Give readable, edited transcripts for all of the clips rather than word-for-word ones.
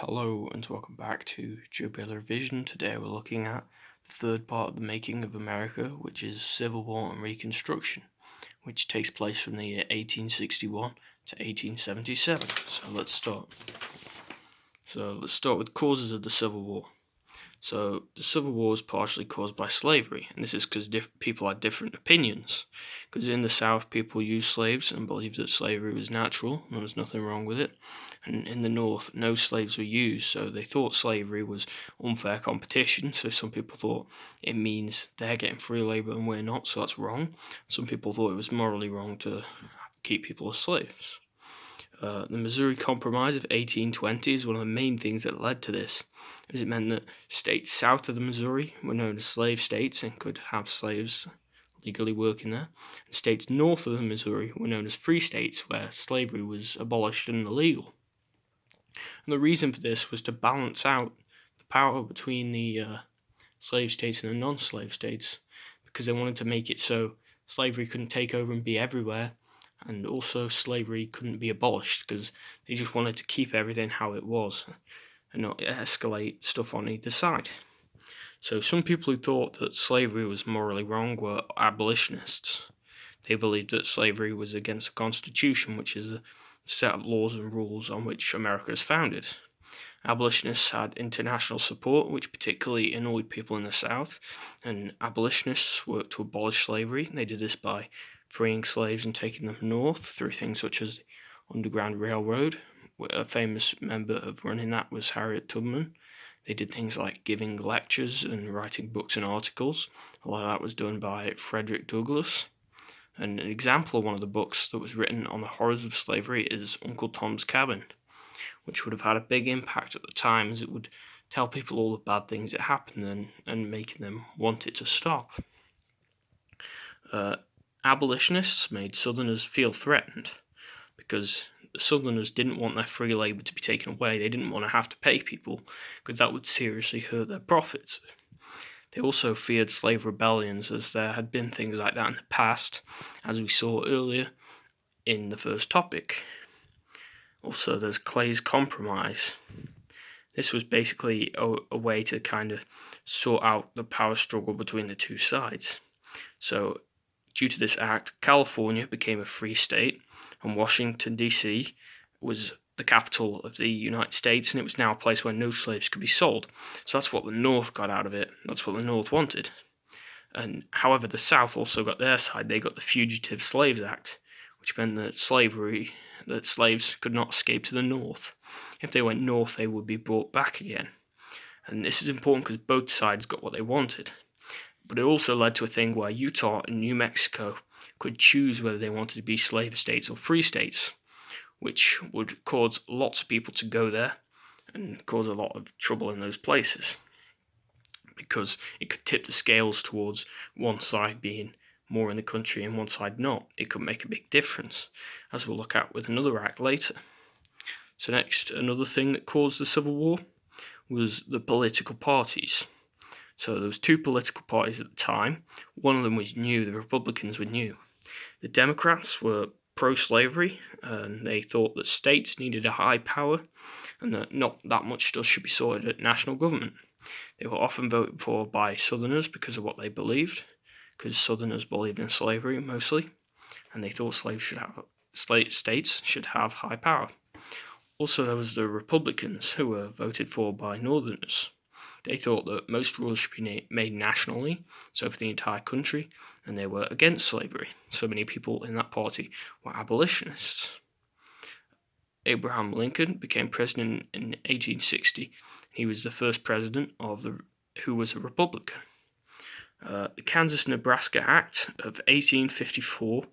Hello and welcome back to Jubilar Vision. Today we're looking at the third part of the making of America, which is Civil War and Reconstruction, which takes place from the year 1861 to 1877. Let's start with causes of the Civil War. So the Civil War was partially caused by slavery, and this is because people had different opinions. Because in the South, people used slaves and believed that slavery was natural, and there was nothing wrong with it. And in the North, no slaves were used, so they thought slavery was unfair competition. So some people thought it means they're getting free labor and we're not, so that's wrong. Some people thought it was morally wrong to keep people as slaves. The Missouri Compromise of 1820 is one of the main things that led to this, as it meant that states south of the Missouri were known as slave states and could have slaves legally working there, and states north of the Missouri were known as free states, where slavery was abolished and illegal. And the reason for this was to balance out the power between the slave states and the non-slave states, because they wanted to make it so slavery couldn't take over and be everywhere, and also slavery couldn't be abolished, because they just wanted to keep everything how it was and not escalate stuff on either side. So some people who thought that slavery was morally wrong were abolitionists. They believed that slavery was against the Constitution, which is a set of laws and rules on which America is founded. Abolitionists had international support, which particularly annoyed people in the South, and abolitionists worked to abolish slavery. They did this by freeing slaves and taking them north through things such as the Underground Railroad. A famous member of running that was Harriet Tubman. They did things like giving lectures and writing books and articles. A lot of that was done by Frederick Douglass. And an example of one of the books that was written on the horrors of slavery is Uncle Tom's Cabin, which would have had a big impact at the time, as it would tell people all the bad things that happened and making them want it to stop. Abolitionists made Southerners feel threatened, because the Southerners didn't want their free labor to be taken away. They didn't want to have to pay people, because that would seriously hurt their profits. They also feared slave rebellions, as there had been things like that in the past, as we saw earlier in the first topic. Also, there's Clay's Compromise. This was basically a way to kind of sort out the power struggle between the two sides. So, due to this act, California became a free state, and Washington, D.C. was the capital of the United States, and it was now a place where no slaves could be sold. So that's what the North got out of it. That's what the North wanted. And however, the South also got their side. They got the Fugitive Slaves Act, which meant that slaves could not escape to the North. If they went north, they would be brought back again. And this is important because both sides got what they wanted. But it also led to a thing where Utah and New Mexico could choose whether they wanted to be slave states or free states, which would cause lots of people to go there and cause a lot of trouble in those places, because it could tip the scales towards one side being more in the country and one side not. It could make a big difference, as we'll look at with another act later. So next, another thing that caused the Civil War was the political parties. So there was two political parties at the time. One of them was new. The Republicans were new. The Democrats were pro-slavery, and they thought that states needed a high power and that not that much stuff should be sorted at national government. They were often voted for by Southerners because of what they believed, because Southerners believed in slavery mostly, and they thought states should have high power. Also, there was the Republicans, who were voted for by Northerners. They thought that most rules should be made nationally, so for the entire country, and they were against slavery. So many people in that party were abolitionists. Abraham Lincoln became president in 1860. He was the first president who was a Republican. The Kansas-Nebraska Act of 1854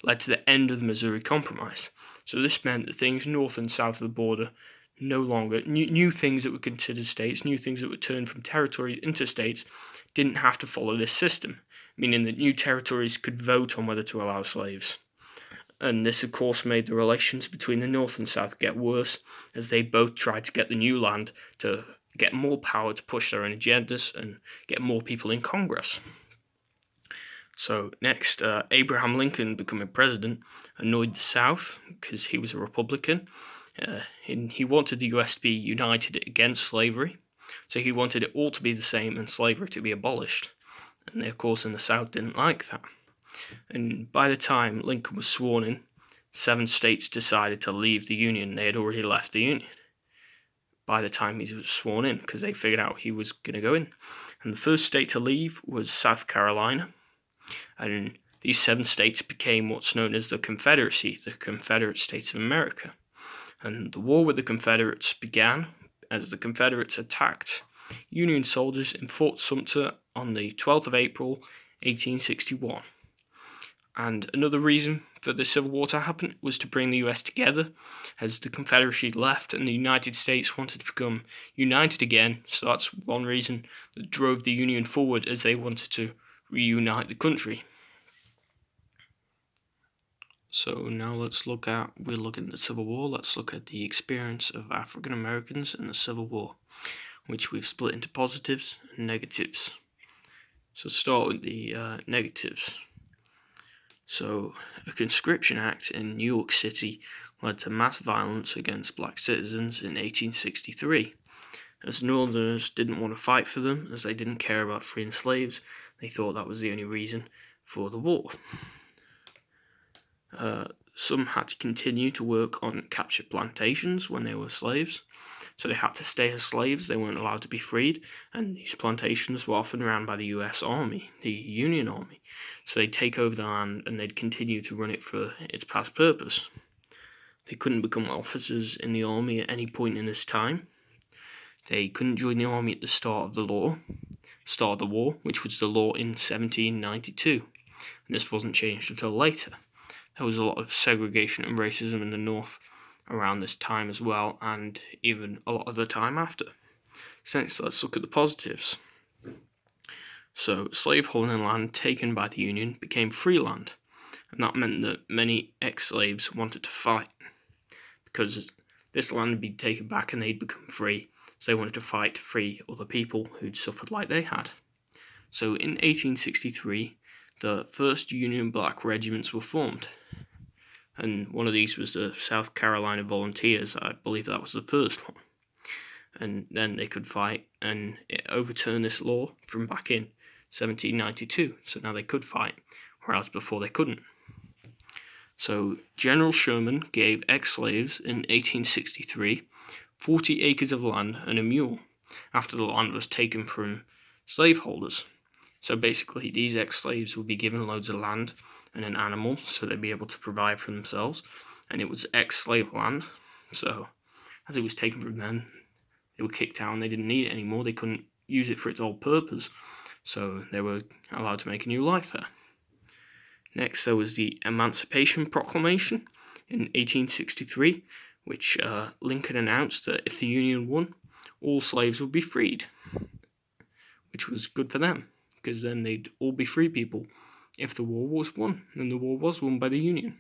led to the end of the Missouri Compromise. So this meant that things north and south of the border no longer, new things that were considered states, new things that were turned from territories into states, didn't have to follow this system, meaning that new territories could vote on whether to allow slaves. And this, of course, made the relations between the North and South get worse, as they both tried to get the new land to get more power to push their own agendas and get more people in Congress. So next, Abraham Lincoln becoming president annoyed the South because he was a Republican, He wanted the US to be united against slavery, so he wanted it all to be the same and slavery to be abolished. And they, of course, in the South didn't like that. And by the time Lincoln was sworn in, 7 states decided to leave the Union. They had already left the Union by the time he was sworn in, because they figured out he was going to go in. And the first state to leave was South Carolina. And these 7 states became what's known as the Confederacy, the Confederate States of America. And the war with the Confederates began as the Confederates attacked Union soldiers in Fort Sumter on the 12th of April, 1861. And another reason for the Civil War to happen was to bring the US together, as the Confederacy left and the United States wanted to become united again. So that's one reason that drove the Union forward, as they wanted to reunite the country. So now we're looking at the Civil War. Let's look at the experience of African Americans in the Civil War, which we've split into positives and negatives. So start with the negatives. So a conscription act in New York City led to mass violence against black citizens in 1863. As Northerners didn't want to fight for them, as they didn't care about freeing slaves, they thought that was the only reason for the war. Some had to continue to work on captured plantations when they were slaves, so they had to stay as slaves. They weren't allowed to be freed, and these plantations were often run by the US Army, the Union Army, so they'd take over the land and they'd continue to run it for its past purpose. They couldn't become officers in the army at any point in this time. They couldn't join the army at the start of the war, which was the law in 1792, and this wasn't changed until later. There was a lot of segregation and racism in the North around this time as well, and even a lot of the time after. So next, let's look at the positives. So slaveholding land taken by the Union became free land, and that meant that many ex-slaves wanted to fight, because this land would be taken back and they'd become free, so they wanted to fight to free other people who'd suffered like they had. So in 1863, the first Union black regiments were formed, and one of these was the South Carolina Volunteers. I believe that was the first one. And then they could fight, and it overturned this law from back in 1792, so now they could fight, whereas before they couldn't. So General Sherman gave ex-slaves in 1863 40 acres of land and a mule, after the land was taken from slaveholders. So basically, these ex-slaves would be given loads of land and an animal, so they'd be able to provide for themselves, and it was ex-slave land, so as it was taken from them, they were kicked out and they didn't need it anymore. They couldn't use it for its old purpose, so they were allowed to make a new life there. Next, there was the Emancipation Proclamation in 1863, which Lincoln announced that if the Union won, all slaves would be freed, which was good for them, because then they'd all be free people if the war was won, and the war was won by the Union.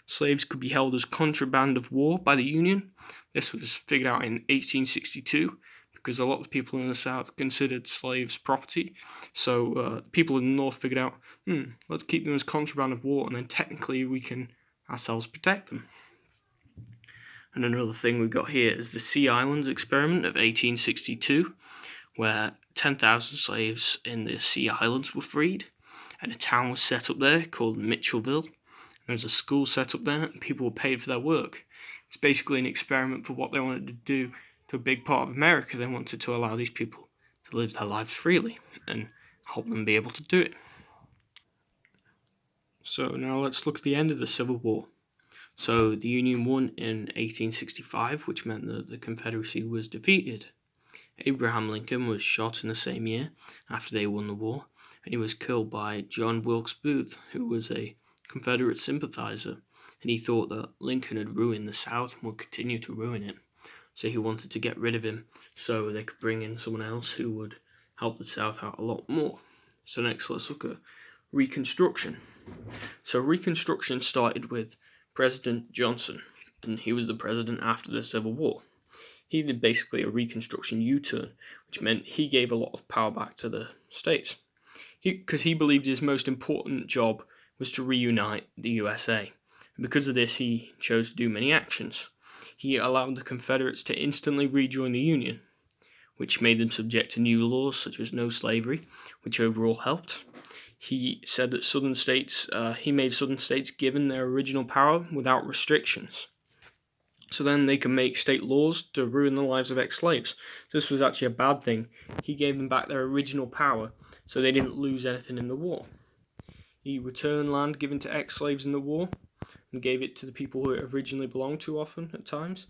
Slaves could be held as contraband of war by the Union. This was figured out in 1862, because a lot of people in the South considered slaves property, so people in the North figured out, let's keep them as contraband of war, and then technically we can ourselves protect them. And another thing we've got here is the Sea Islands experiment of 1862, where 10,000 slaves in the Sea Islands were freed, and a town was set up there called Mitchellville. There was a school set up there, and people were paid for their work. It's basically an experiment for what they wanted to do to a big part of America. They wanted to allow these people to live their lives freely and help them be able to do it. So now let's look at the end of the Civil War. So the Union won in 1865, which meant that the Confederacy was defeated. Abraham Lincoln was shot in the same year after they won the war, and he was killed by John Wilkes Booth, who was a Confederate sympathizer, and he thought that Lincoln had ruined the South and would continue to ruin it. So he wanted to get rid of him so they could bring in someone else who would help the South out a lot more. So next, let's look at Reconstruction. So Reconstruction started with President Johnson, and he was the president after the Civil War. He did basically a Reconstruction U-turn, which meant he gave a lot of power back to the states, because he believed his most important job was to reunite the USA. And because of this, he chose to do many actions. he allowed the Confederates to instantly rejoin the Union, which made them subject to new laws such as no slavery, which overall helped. He said that he made southern states given their original power without restrictions. So then they can make state laws to ruin the lives of ex-slaves. This was actually a bad thing. He gave them back their original power, so they didn't lose anything in the war. He returned land given to ex-slaves in the war, and gave it to the people who it originally belonged to often at times,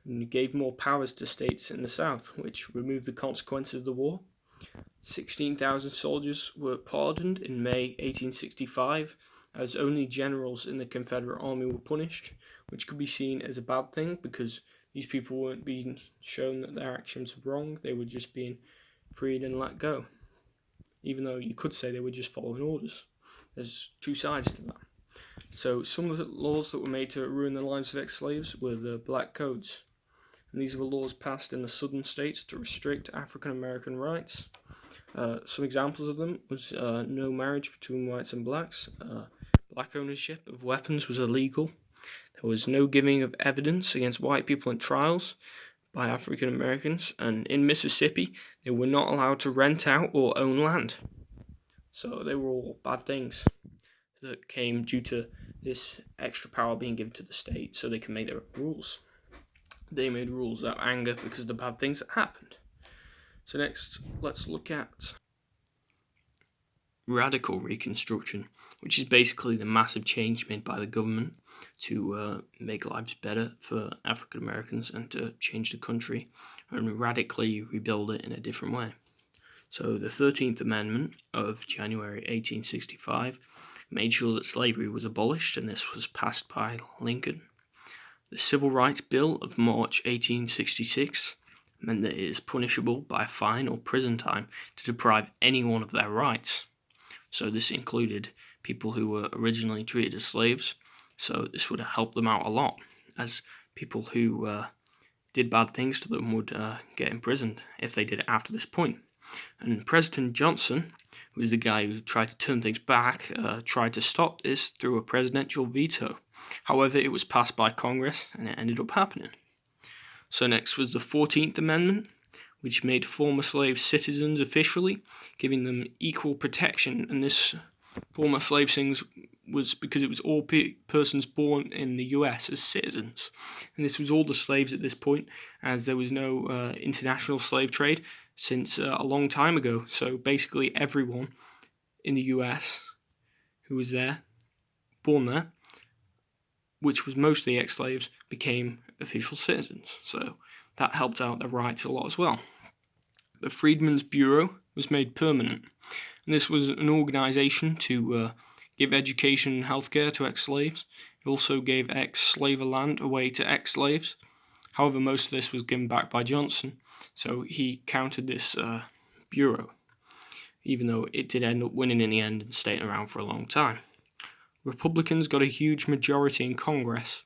and he gave more powers to states in the South, which removed the consequences of the war. 16,000 soldiers were pardoned in May 1865, as only generals in the Confederate Army were punished, which could be seen as a bad thing because these people weren't being shown that their actions were wrong, they were just being freed and let go. Even though you could say they were just following orders. There's two sides to that. So some of the laws that were made to ruin the lives of ex-slaves were the Black Codes. And these were laws passed in the southern states to restrict African American rights. Some examples of them was no marriage between whites and blacks. Black ownership of weapons was illegal. There was no giving of evidence against white people in trials by African Americans. And in Mississippi, they were not allowed to rent out or own land. So they were all bad things that came due to this extra power being given to the state so they can make their own rules. They made rules out of anger because of the bad things that happened. So next, let's look at radical Reconstruction, which is basically the massive change made by the government to make lives better for African Americans and to change the country and radically rebuild it in a different way. So the 13th Amendment of January 1865 made sure that slavery was abolished, and this was passed by Lincoln. The Civil Rights Bill of March 1866 meant that it is punishable by a fine or prison time to deprive anyone of their rights. So this included people who were originally treated as slaves, so this would help them out a lot, as people who did bad things to them would get imprisoned if they did it after this point. And President Johnson, who was the guy who tried to turn things back, tried to stop this through a presidential veto. However, it was passed by Congress and it ended up happening. So next was the 14th Amendment, which made former slave citizens officially, giving them equal protection. And this former slave things was because it was all persons born in the US as citizens. And this was all the slaves at this point, as there was no international slave trade since a long time ago. So basically everyone in the US who was there, born there, which was mostly ex-slaves, became official citizens. So that helped out their rights a lot as well. The Freedmen's Bureau was made permanent. And this was an organization to give education and healthcare to ex-slaves. It also gave ex-slaver land away to ex-slaves. However, most of this was given back by Johnson, so he countered this bureau, even though it did end up winning in the end and staying around for a long time. Republicans got a huge majority in Congress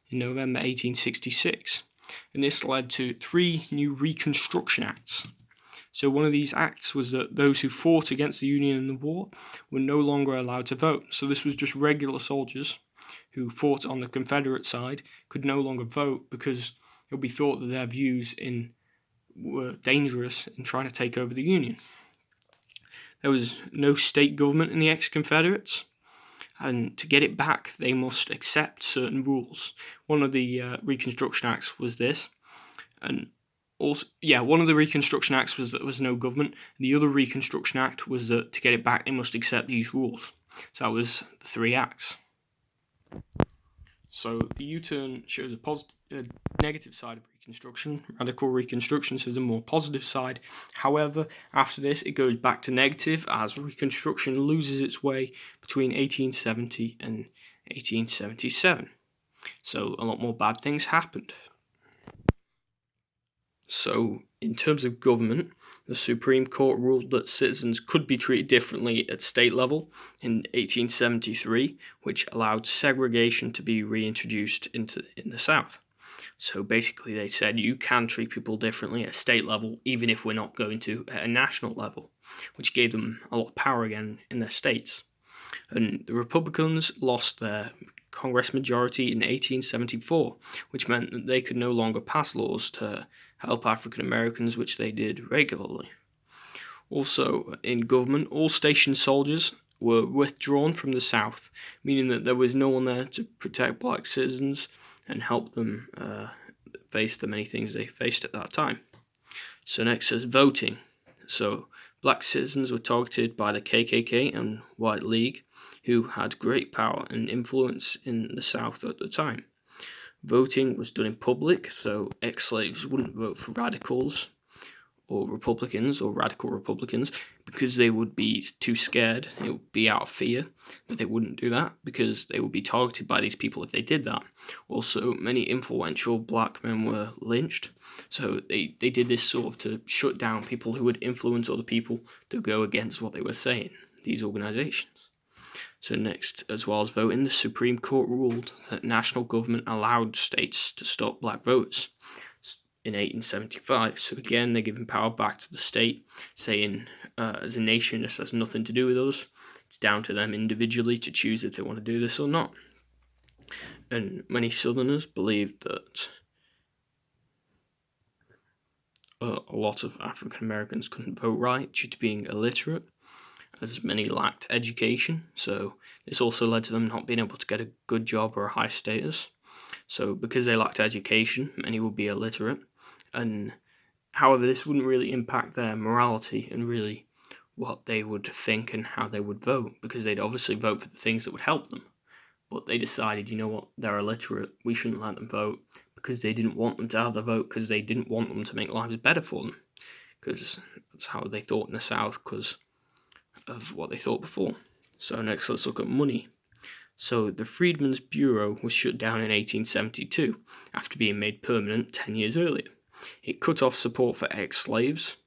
in November 1866, and this led to 3 new Reconstruction Acts. So one of these acts was that those who fought against the Union in the war were no longer allowed to vote. So this was just regular soldiers who fought on the Confederate side could no longer vote because it would be thought that their views were dangerous in trying to take over the Union. There was no state government in the ex-Confederates, and to get it back, they must accept certain rules. One of the Reconstruction Acts was this, and also, one of the Reconstruction Acts was that there was no government. The other Reconstruction Act was that to get it back, they must accept these rules. So that was the 3 acts. So the U-turn shows a negative side of Reconstruction. Radical Reconstruction shows a more positive side. However, after this, it goes back to negative as Reconstruction loses its way between 1870 and 1877. So a lot more bad things happened. So, in terms of government, the Supreme Court ruled that citizens could be treated differently at state level in 1873, which allowed segregation to be reintroduced in the South. So basically they said you can treat people differently at state level, even if we're not going to at a national level, which gave them a lot of power again in their states. And the Republicans lost their Congress majority in 1874, which meant that they could no longer pass laws to help African Americans, which they did regularly. Also, in government, all stationed soldiers were withdrawn from the South, meaning that there was no one there to protect black citizens and help them face the many things they faced at that time. So next is voting. So black citizens were targeted by the KKK and White League, who had great power and influence in the South at the time. Voting was done in public, so ex-slaves wouldn't vote for radicals or Republicans or radical Republicans because they would be too scared. It would be out of fear that they wouldn't do that because they would be targeted by these people if they did that. Also, many influential black men were lynched, so they did this sort of to shut down people who would influence other people to go against what they were saying, these organizations. So next, as well as voting, the Supreme Court ruled that national government allowed states to stop black votes in 1875. So again, they're giving power back to the state, saying as a nation, this has nothing to do with us. It's down to them individually to choose if they want to do this or not. And many Southerners believed that a lot of African Americans couldn't vote right due to being illiterate, as many lacked education. So this also led to them not being able to get a good job or a high status. So because they lacked education, many would be illiterate. And however, this wouldn't really impact their morality and really what they would think and how they would vote, because they'd obviously vote for the things that would help them. But they decided, you know what, they're illiterate, we shouldn't let them vote, because they didn't want them to have the vote, because they didn't want them to make lives better for them, because that's how they thought in the South, because of what they thought before. So next, let's look at money. So the Freedmen's Bureau was shut down in 1872 after being made permanent 10 years earlier. It cut off support for ex-slaves,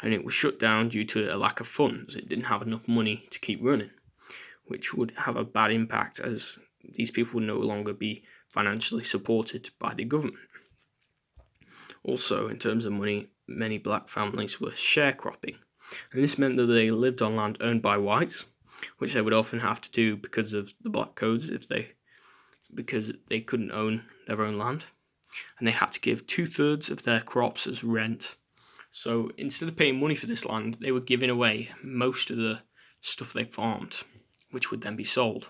and it was shut down due to a lack of funds. It didn't have enough money to keep running, which would have a bad impact as these people would no longer be financially supported by the government. Also, in terms of money, many black families were sharecropping, and this meant that they lived on land owned by whites, which they would often have to do because of the black codes because they couldn't own their own land, and they had to give 2/3 of their crops as rent. So instead of paying money for this land, they were giving away most of the stuff they farmed, which would then be sold.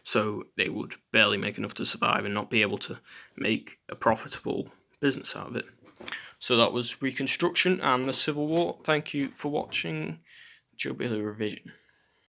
So they would barely make enough to survive and not be able to make a profitable business out of it. So that was Reconstruction and the Civil War. Thank you for watching Joe Bailey Revision.